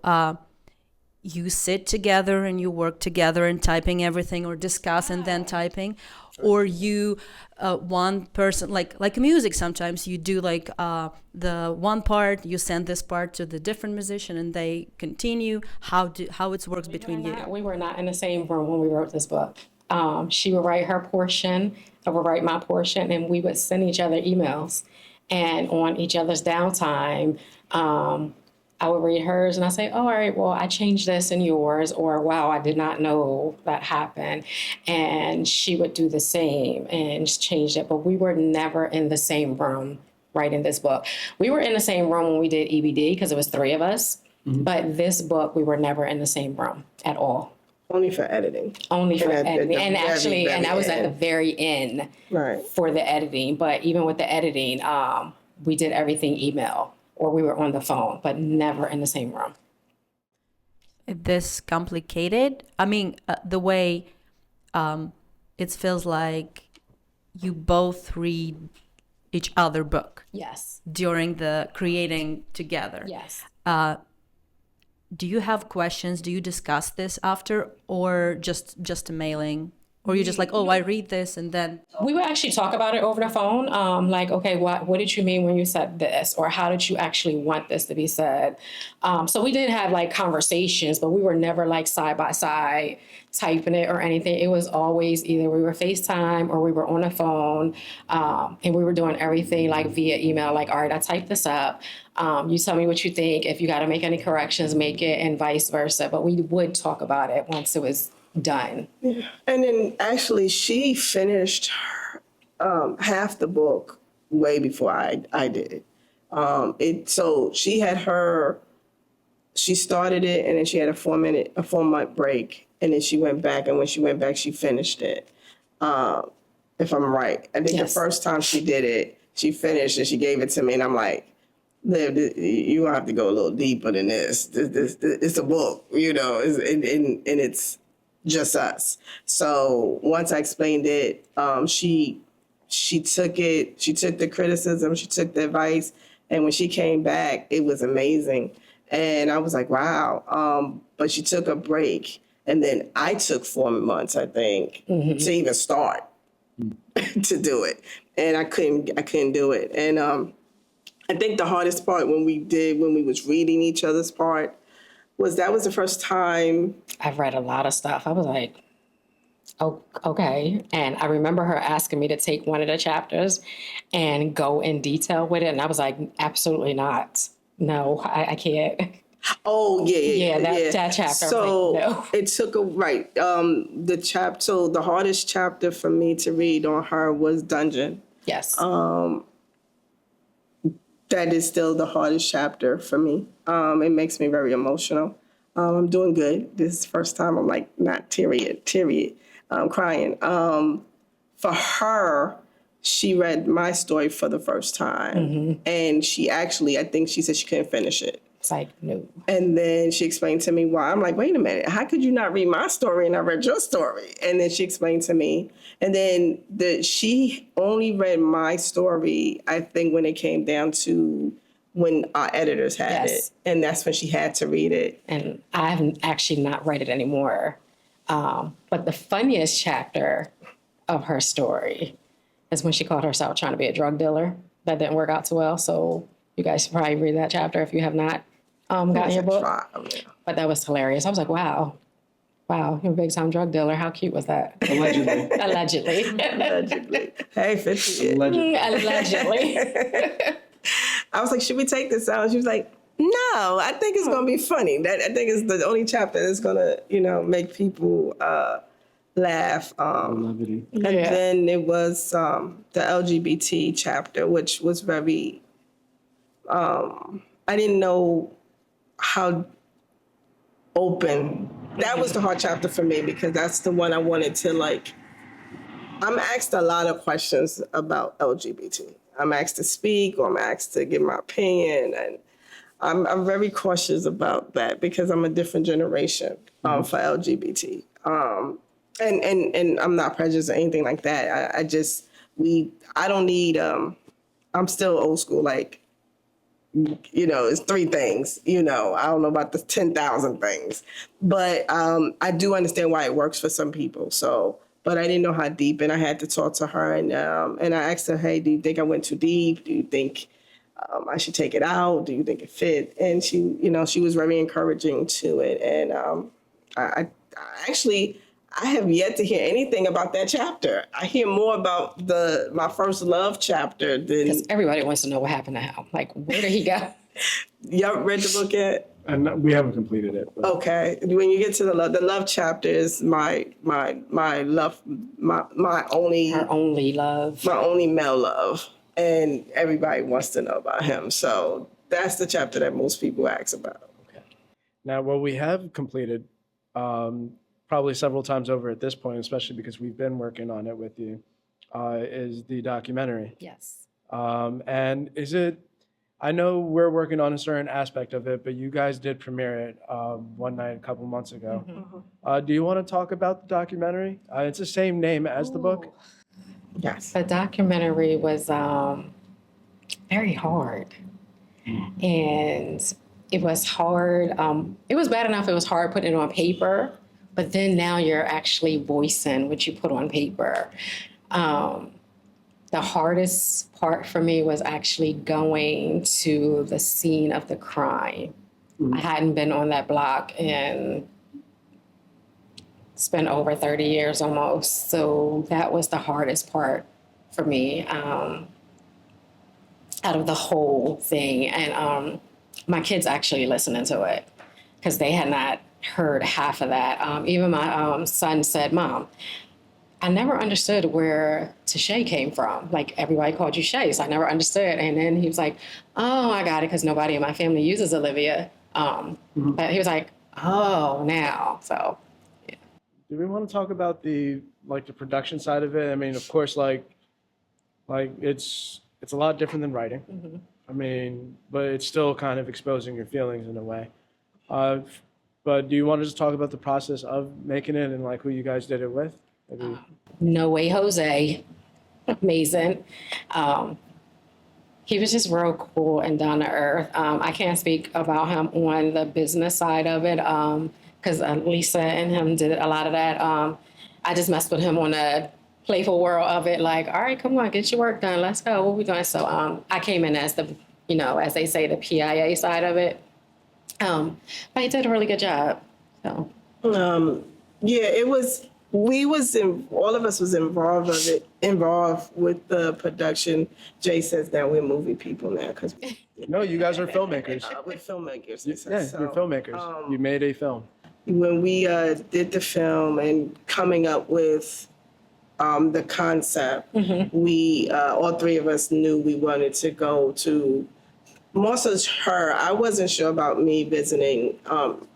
you sit together and you work together and typing everything, or discuss and then typing, or you one person, like music, sometimes you do like the one part, you send this part to the different musician and they continue. How it works between you? We were not in the same room when we wrote this book. She would write her portion, I would write my portion, and we would send each other emails. And on each other's downtime, I would read hers and I say, oh, all right, well, I changed this in yours, or wow, I did not know that happened. And she would do the same and change it. But we were never in the same room writing this book. We were in the same room when we did EBD because it was 3 of us. Mm-hmm. But this book, we were never in the same room at all. Only for editing. Only for editing. And actually, and that was at the very end for the editing. But even with the editing, we did everything email, or we were on the phone, but never in the same room. This complicated? I mean, the way it feels like you both read each other book. Yes. During the creating together. Yes. Do you have questions? Do you discuss this after, or just a mailing? Or you're just like, oh, I read this and then... We would actually talk about it over the phone. Like, okay, what did you mean when you said this? Or how did you actually want this to be said? So we did have like conversations, but we were never like side by side typing it or anything. It was always either we were FaceTime or we were on the phone. And we were doing everything like via email, like, all right, I typed this up. You tell me what you think. If you got to make any corrections, make it, and vice versa. But we would talk about it once it was done. Yeah. And then actually she finished half the book way before I did. So she started it, and then she had a 4-month break, and then she went back, and when she went back, she finished it. If I'm right. I think the first time she did it, she finished and she gave it to me, and I'm like, Liv, you have to go a little deeper than this. This it's a book, you know, and it's just us. So once I explained it, she took it, she took the criticism, she took the advice, and when she came back, it was amazing. And I was like, wow. But she took a break, and then I took 4 months, I think, to even start to do it. And I couldn't do it. And I think the hardest part when we was reading each other's part was the first time. I've read a lot of stuff. I was like, oh, okay. And I remember her asking me to take one of the chapters and go in detail with it. And I was like, absolutely not. No, I can't. Oh, yeah. That chapter. So like, no. It took so the hardest chapter for me to read on her was Dungeon. Yes. That is still the hardest chapter for me. It makes me very emotional. I'm doing good. This is the first time I'm like not teary, crying. For her, she read my story for the first time. And she actually, I think she said she couldn't finish it. It's like, no. And then she explained to me why. I'm like, wait a minute, how could you not read my story and I read your story? And then she explained to me. And then she only read my story, I think, when it came down to when our editors had it. And that's when she had to read it. And I haven't actually not read it anymore. But the funniest chapter of her story is when she called herself trying to be a drug dealer. That didn't work out too well. So you guys should probably read that chapter if you have not gotten your book. But that was hilarious. I was like, wow, you're a big time drug dealer. How cute was that? Allegedly. Allegedly. Hey, 50. Allegedly. Allegedly. I was like, should we take this out? She was like, no, I think it's going to be funny. I think it's the only chapter that's going to, make people laugh. Levity. And then it was the LGBT chapter, which was very, I didn't know how open. That was the hard chapter for me because that's the one I wanted to like. I'm asked a lot of questions about LGBT. I'm asked to speak or I'm asked to give my opinion. And I'm very cautious about that because I'm a different generation for LGBT. And I'm not prejudiced or anything like that. I don't need, I'm still old school, like, it's three things, I don't know about the 10,000 things, but I do understand why it works for some people. So, but I didn't know how deep, and I had to talk to her, and I asked her, hey, do you think I went too deep? Do you think I should take it out? Do you think it fit? And she was very encouraging to it. And I actually, I have yet to hear anything about that chapter. I hear more about my first love chapter than. Because everybody wants to know what happened to him. Like, where did he go? Y'all read the book yet? And we haven't completed it. But. Okay. When you get to the love chapter is my love, my only. Her only love. My only male love. And everybody wants to know about him. So that's the chapter that most people ask about. Okay. Now, what we have completed, probably several times over at this point, especially because we've been working on it with you, is the documentary. Yes. And I know we're working on a certain aspect of it, but you guys did premiere it one night a couple months ago. Mm-hmm. Do you want to talk about the documentary? It's the same name as the book. Yes. The documentary was very hard. And it was hard. It was bad enough it was hard putting it on paper, but then now you're actually voicing what you put on paper. The hardest part for me was actually going to the scene of the crime. Mm-hmm. I hadn't been on that block in it's been over 30 years almost. So that was the hardest part for me out of the whole thing. And my kids actually listening to it because they had not heard half of that. Even my son said, Mom, I never understood where Tishaee came from. Like, everybody called you Shay, so I never understood. And then he was like, oh, I got it, because nobody in my family uses Olivia. But he was like, oh, now. So, yeah. Do we want to talk about the production side of it? I mean, of course, like it's a lot different than writing. Mm-hmm. I mean, but it's still kind of exposing your feelings in a way. But do you want to just talk about the process of making it and like who you guys did it with? No Way Jose, amazing. He was just real cool and down to earth. I can't speak about him on the business side of it because Lisa and him did a lot of that. I just messed with him on the playful world of it, like, all right, come on, get your work done. Let's go. What are we doing? So I came in as the, as they say, the PIA side of it. But he did a really good job. So. Yeah, it was. All of us was involved with the production. Jay says that we're movie people now because no, you guys are filmmakers. We're filmmakers. Yeah, you're filmmakers. You made a film. When we did the film and coming up with the concept, we all three of us knew we wanted to go to. More so her. I wasn't sure about me visiting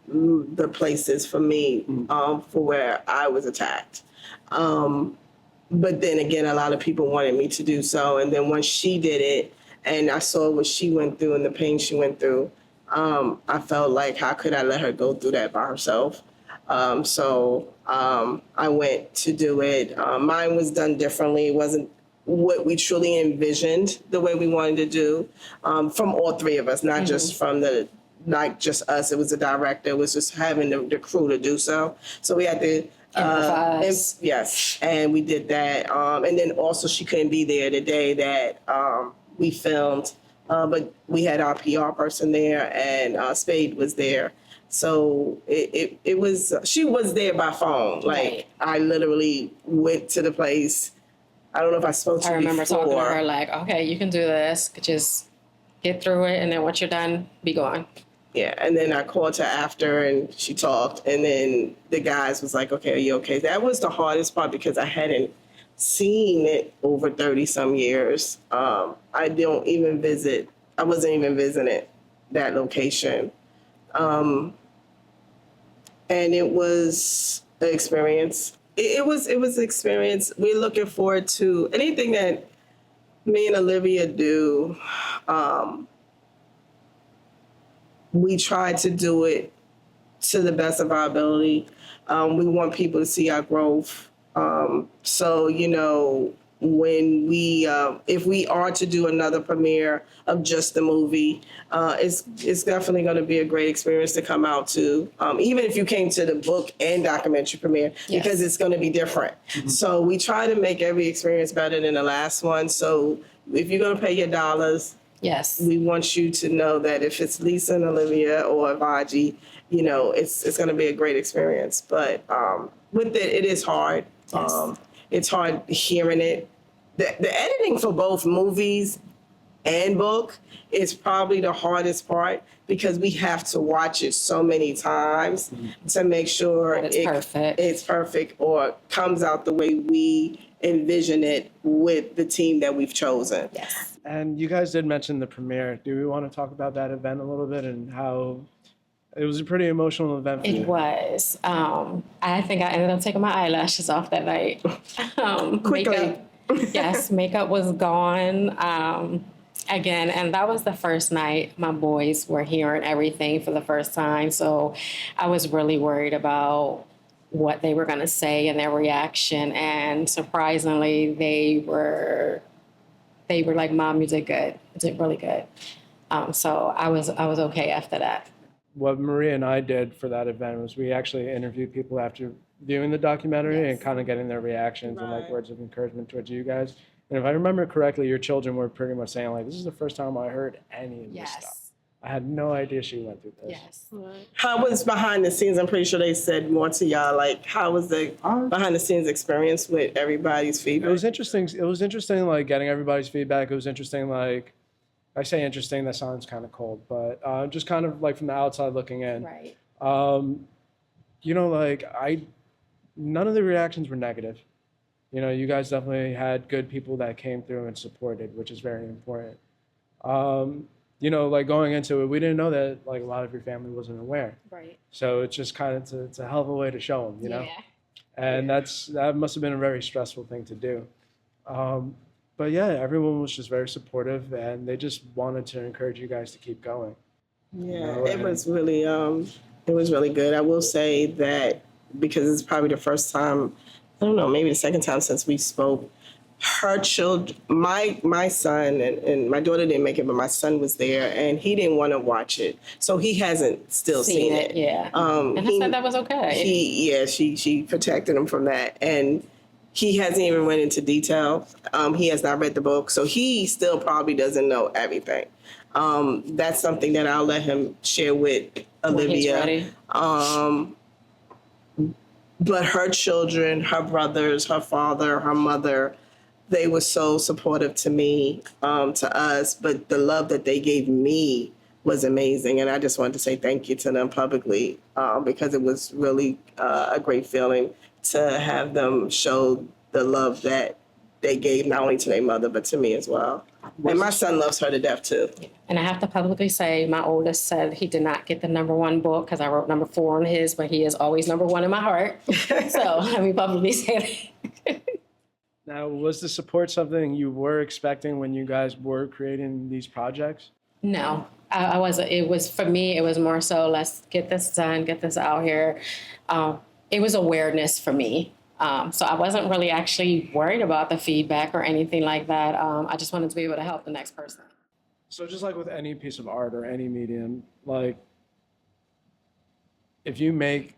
the places for me for where I was attacked. But then again, a lot of people wanted me to do so. And then once she did it and I saw what she went through and the pain she went through, I felt like, how could I let her go through that by herself? So I went to do it. Mine was done differently. It wasn't what we truly envisioned the way we wanted to do from all three of us, not just from not just us. It was the director. It was just having the crew to do so. So we had to yes, and we did that. And then also she couldn't be there the day that we filmed, but we had our PR person there, and Spade was there. So it was. She was there by phone. Like, I literally went to the place. I don't know if I spoke to you. I remember before. talking to her like, okay, you can do this. Just get through it, and then once you're done, be gone. Yeah, and then I called her after and she talked, and then the guys was like, okay, are you okay? That was the hardest part because I hadn't seen it over 30 some years. I wasn't even visiting that location. And it was an experience. It was an experience. We're looking forward to anything that me and Olivia do. We try to do it to the best of our ability. We want people to see our growth. So, you know, when if we are to do another premiere of just the movie, it's definitely going to be a great experience to come out to. Even if you came to the book and documentary premiere, because it's going to be different. So we try to make every experience better than the last one. So if you're going to pay your dollars, Yes. we want you to know that if it's Lisa and Olivia or Vaji, you know, it's going to be a great experience. But with it is hard. Yes. It's hard hearing it. The editing for both movies and book is probably the hardest part because we have to watch it so many times to make sure it's perfect or comes out the way we envision it with the team that we've chosen. Yes. And you guys did mention the premiere. Do we want to talk about that event a little bit and how it was a pretty emotional event for you? It was. I think I ended up taking my eyelashes off that night. Quickly. Makeup was gone. Again, and that was the first night my boys were hearing everything for the first time. So I was really worried about what they were going to say and their reaction. And surprisingly, they were like, Mom, you did good. You did really good. So I was okay after that. What Maria and I did for that event was we actually interviewed people after viewing the documentary and kind of getting their reactions and like words of encouragement towards you guys. And if I remember correctly, your children were pretty much saying like, this is the first time I heard any of this stuff. I had no idea she went through this. Yes. How was behind the scenes? I'm pretty sure they said more to y'all. Like, how was the behind the scenes experience with everybody's feedback? It was interesting. It was interesting, like getting everybody's feedback. It was interesting, like I say interesting. That sounds kind of cold, but just kind of like from the outside looking in. Right. You know, like none of the reactions were negative. You know, you guys definitely had good people that came through and supported, which is very important. You know, like going into it, we didn't know that like a lot of your family wasn't aware. Right. So it's just kind of it's a hell of a way to show them, you know. Yeah. And that must have been a very stressful thing to do. But yeah, everyone was just very supportive, and they just wanted to encourage you guys to keep going. Yeah, it was really good. I will say that because it's probably the first time, I don't know, maybe the second time since we spoke. Her children, my son and my daughter didn't make it, but my son was there, and he didn't want to watch it, so he hasn't still seen it. Yeah, and I said that was okay. She protected him from that, and he hasn't even went into detail. He has not read the book, so he still probably doesn't know everything. That's something that I'll let him share with Olivia. But her children, her brothers, her father, her mother, they were so supportive to me, to us, but the love that they gave me was amazing. And I just wanted to say thank you to them publicly, because it was really a great feeling to have them show the love that they gave not only to their mother, but to me as well. And my son loves her to death too. And I have to publicly say, my oldest said he did not get the #1 book because I wrote #4 on his, but he is always #1 in my heart. So let me publicly say that. Now, was the support something you were expecting when you guys were creating these projects? No, I wasn't. It was, for me, it was more so, let's get this done, get this out here. It was awareness for me. So I wasn't really actually worried about the feedback or anything like that. I just wanted to be able to help the next person. So just like with any piece of art or any medium, like if you make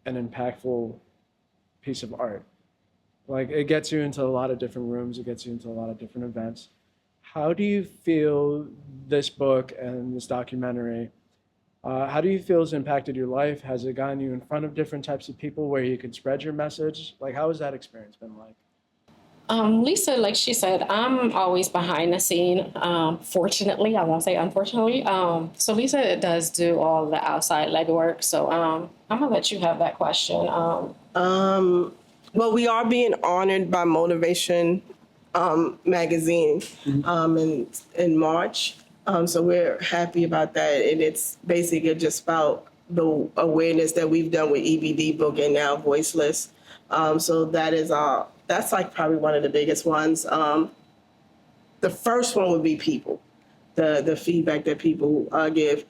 an impactful piece of art, like it gets you into a lot of different rooms, it gets you into a lot of different events. How do you feel this book and this documentary, how do you feel has impacted your life? Has it gotten you in front of different types of people where you can spread your message? Like, how has that experience been like? Lisa, like she said, I'm always behind the scene. Fortunately, I won't say unfortunately. So Lisa does do all the outside legwork. So I'm gonna let you have that question. Well, we are being honored by Motivation magazine in March. So we're happy about that. And it's basically just about the awareness that we've done with EBD book and now Voiceless. So that's like probably one of the biggest ones. The first one would be people, the feedback that people give.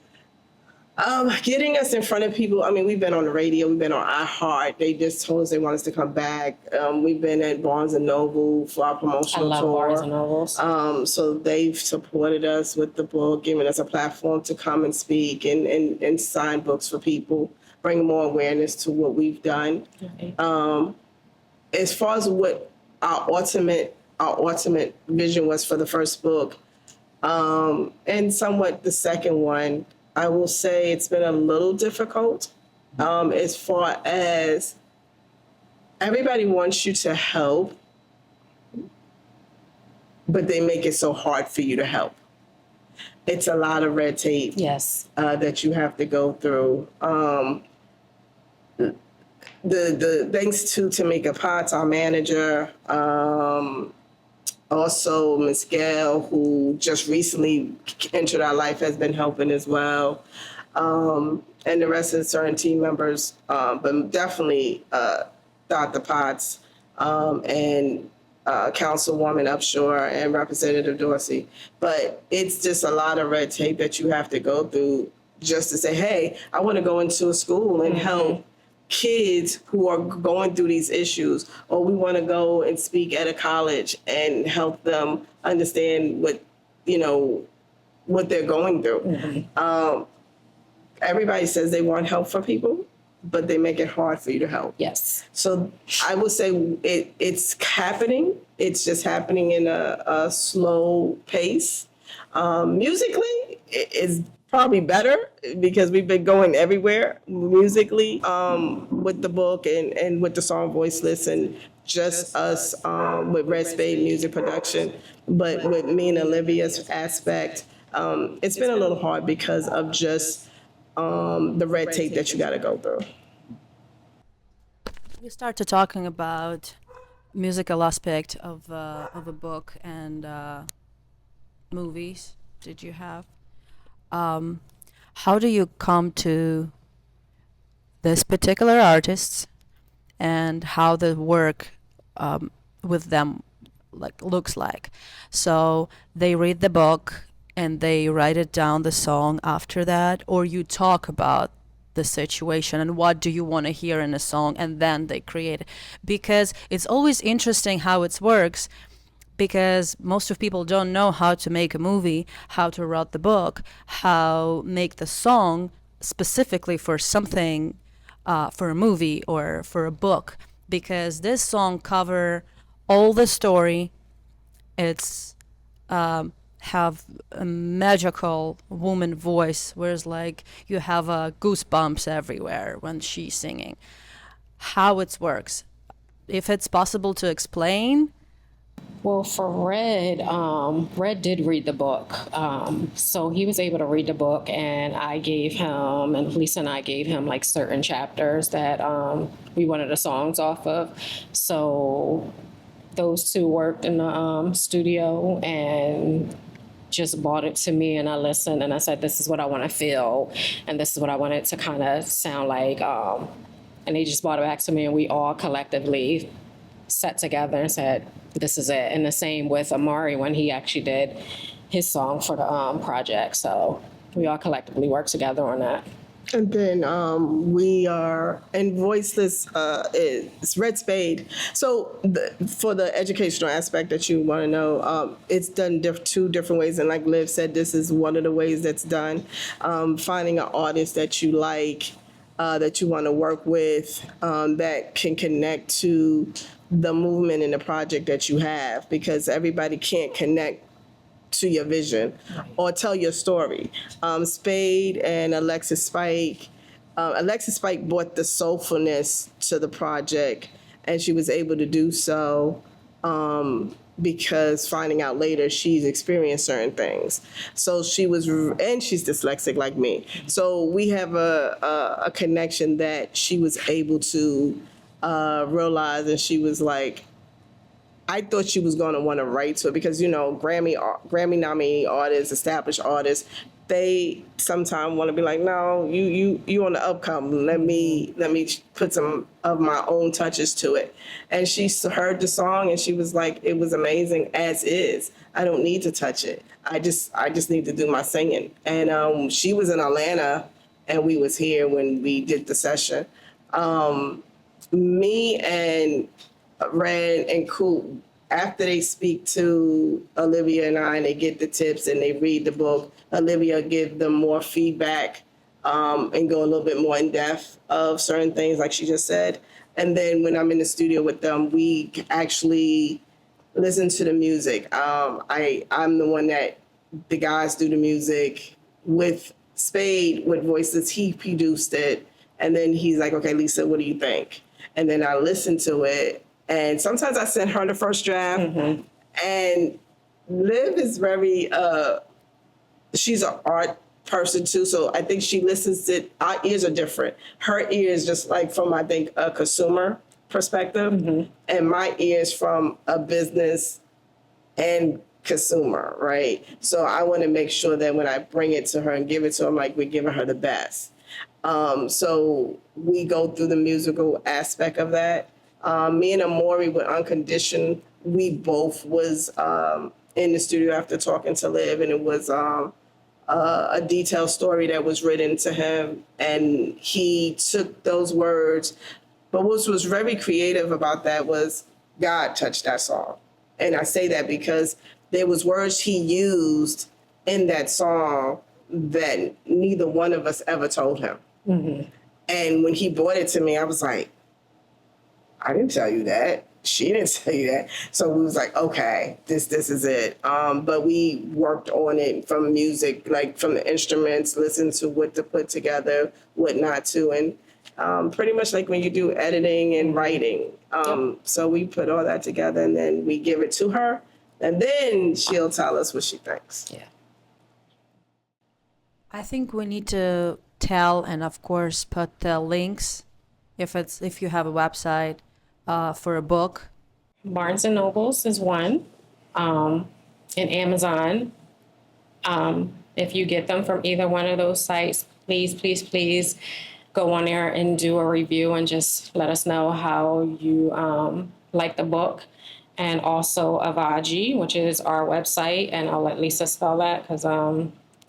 Getting us in front of people. I mean, we've been on the radio, we've been on iHeart. They just told us they want us to come back. We've been at Barnes and Noble for our I promotional love tour. Barnes and Nobles. So they've supported us with the book, giving us a platform to come and speak and sign books for people, bring more awareness to what we've done. As far as what our ultimate vision was for the first book, and somewhat the second one, I will say it's been a little difficult as far as everybody wants you to help, but they make it so hard for you to help. It's a lot of red tape Yes. that you have to go through. The thanks to Tamika Potts, our manager, also Ms. Gail, who just recently entered our life, has been helping as well. And the rest of the certain team members, but definitely Dr. Potts and Councilwoman Upshur and Representative Dorsey. But it's just a lot of red tape that you have to go through just to say, hey, I want to go into a school and help kids who are going through these issues, or we want to go and speak at a college and help them understand what they're going through. Everybody says they want help for people, but they make it hard for you to help. Yes. So I would say it's happening. It's just happening in a slow pace. Musically, it's probably better because we've been going everywhere musically with the book and with the song Voiceless and just us with Red Spade Music Production. But with me and Olivia's aspect, it's been a little hard because of just the red tape that you got to go through. We started talking about musical aspect of a book and movies. Did you have? How do you come to this particular artists and how the work with them looks like? So they read the book and they write it down, the song after that, or you talk about the situation and what do you want to hear in a song, and then they create it. Because it's always interesting how it works, because most of people don't know how to make a movie, how to write the book, how make the song specifically for something, for a movie or for a book, because this song cover all the story. It's have a magical woman voice, whereas like you have goosebumps everywhere when she's singing. How it works, if it's possible to explain. Well, for Red, Red did read the book. So he was able to read the book, and I gave him, and Lisa and I gave him like certain chapters that we wanted the songs off of. So those two worked in the studio and just brought it to me, and I listened and I said, this is what I want to feel, and this is what I want it to kind of sound like. And they just brought it back to me, and we all collectively sat together and said, this is it. And the same with Amari when he actually did his song for the project. So we all collectively worked together on that. And then we are, and Voiceless is Red Spade. So for the educational aspect that you want to know, it's done two different ways. And like Liv said, this is one of the ways that's done. Finding an artist that you like, that you want to work with, that can connect to the movement and the project that you have, because everybody can't connect to your vision or tell your story. Spade and Alexis Spike. Alexis Spike brought the soulfulness to the project, and she was able to do so because finding out later she's experienced certain things. So she was, and she's dyslexic like me. So we have a connection that she was able to realize, and she was like, I thought she was going to want to write to it because, you know, Grammy nominee artists, established artists, they sometimes want to be like, no, you on the upcome. Let me put some of my own touches to it. And she heard the song and she was like, it was amazing as is. I don't need to touch it. I just need to do my singing. And she was in Atlanta and we was here when we did the session. Me and Red and Cool, after they speak to Olivia and I and they get the tips and they read the book, Olivia give them more feedback and go a little bit more in depth of certain things like she just said. And then when I'm in the studio with them, we actually listen to the music. I'm the one that the guys do the music with Spade, with Voiceless. He produced it. And then he's like, okay, Lisa, what do you think? And then I listen to it. And sometimes I send her the first draft. And Liv is very, she's an art person too. So I think she listens to, our ears are different. Her ears just like from, I think, a consumer perspective. And my ears from a business and consumer, right? So I want to make sure that when I bring it to her and give it to her, like we're giving her the best. So we go through the musical aspect of that. Me and Amori with Unconditioned, we both was in the studio after talking to Liv, and it was a detailed story that was written to him, and he took those words. But what was very creative about that was God touched that song. And I say that because there was words he used in that song that neither one of us ever told him. And when he brought it to me, I was like, I didn't tell you that. She didn't tell you that. So we was like, okay, this is it. But we worked on it from music, like from the instruments, listened to what to put together, what not to, and pretty much like when you do editing and writing. So we put all that together and then we give it to her, and then she'll tell us what she thinks. Yeah. I think we need to tell and of course put the links if you have a website for a book. Barnes and Nobles is one, and Amazon. If you get them from either one of those sites, please go on there and do a review and just let us know how you like the book. And also Avaji, which is our website, and I'll let Lisa spell that because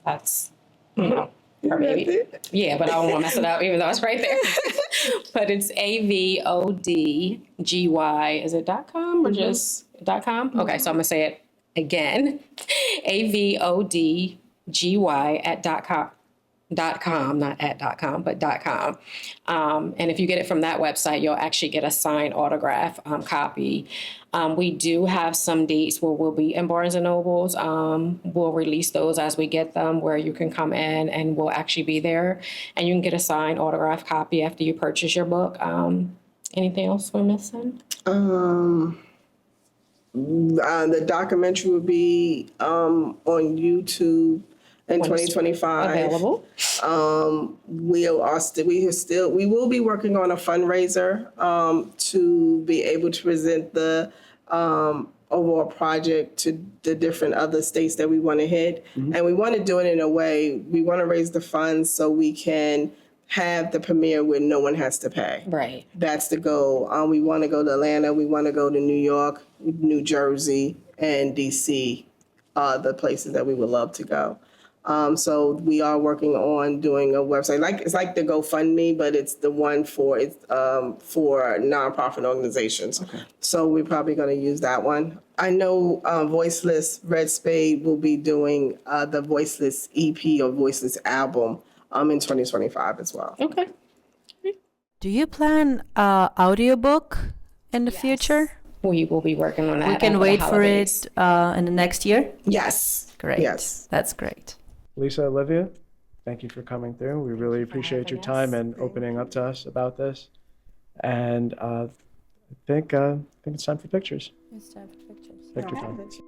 that's, you know, her baby. Yeah, but I don't want to mess it up, even though it's right there. But it's AVODGY. Is it .com or just .com? Okay, so I'm gonna say it again. AVODGY at .com. Not at .com, but .com. And if you get it from that website, you'll actually get a signed autograph copy. We do have some dates where we'll be in Barnes and Nobles. We'll release those as we get them, where you can come in and we'll actually be there, and you can get a signed autograph copy after you purchase your book. Anything else we're missing? The documentary will be on YouTube in 2025. Available. We will be working on a fundraiser to be able to present the overall project to the different other states that we want to hit. And we want to do it in a way, we want to raise the funds so we can have the premiere where no one has to pay. Right. That's the goal. We want to go to Atlanta, we want to go to New York, New Jersey, and DC, the places that we would love to go. So we are working on doing a website. It's like the GoFundMe, but it's the one for nonprofit organizations. Okay. So we're probably going to use that one. I know Voiceless, Red Spade will be doing the Voiceless EP or Voiceless album in 2025 as well. Okay. Do you plan audiobook in the future? We will be working on that. We can after the wait for holidays. it in the next year? Yes. Great. Yes. That's great. Lisa, Olivia, thank you for coming through. We really appreciate your time and opening up to us about this. And I think it's time for pictures. It's time for pictures. Take your I time. have it.